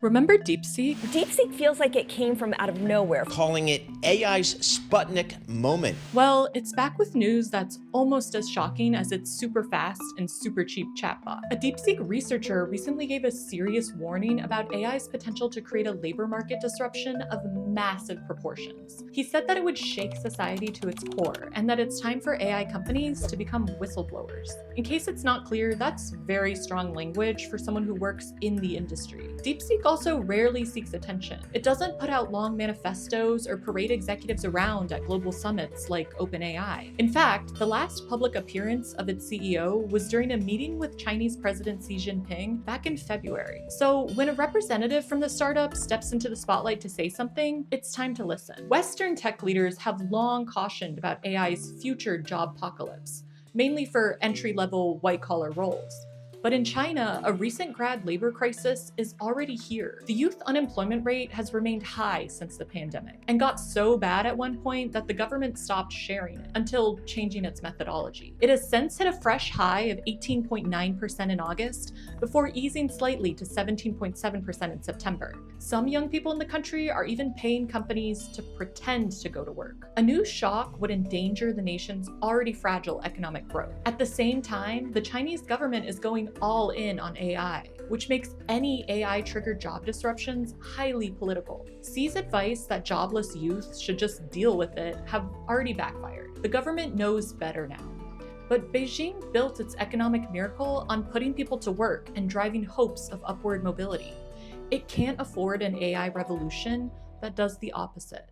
Remember DeepSeek? DeepSeek feels like it came from out of nowhere. Calling it AI's Sputnik moment. Well, it's back with news that's almost as shocking as its super fast and super cheap chatbot. A DeepSeek researcher recently gave a serious warning about AI's potential to create a labor market disruption of massive proportions. He said that it would shake society to its core and that it's time for AI companies to become whistleblowers. In case it's not clear, that's very strong language for someone who works in the industry. DeepSeek also rarely seeks attention. It doesn't put out long manifestos or parade executives around at global summits like OpenAI. In fact, the last public appearance of its CEO was during a meeting with Chinese President Xi Jinping back in February. So when a representative from the startup steps into the spotlight to say something, it's time to listen. Western tech leaders have long cautioned about AI's future job apocalypse, mainly for entry-level white-collar roles. But in China, a recent grad labor crisis is already here. The youth unemployment rate has remained high since the pandemic and got so bad at one point that the government stopped sharing it until changing its methodology. It has since hit a fresh high of 18.9% in August before easing slightly to 17.7% in September. Some young people in the country are even paying companies to pretend to go to work. A new shock would endanger the nation's already fragile economic growth. At the same time, the Chinese government is going all in on AI, which makes any AI-triggered job disruptions highly political. Xi's advice that jobless youth should just deal with it have already backfired. The government knows better now. But Beijing built its economic miracle on putting people to work and driving hopes of upward mobility. It can't afford an AI revolution that does the opposite.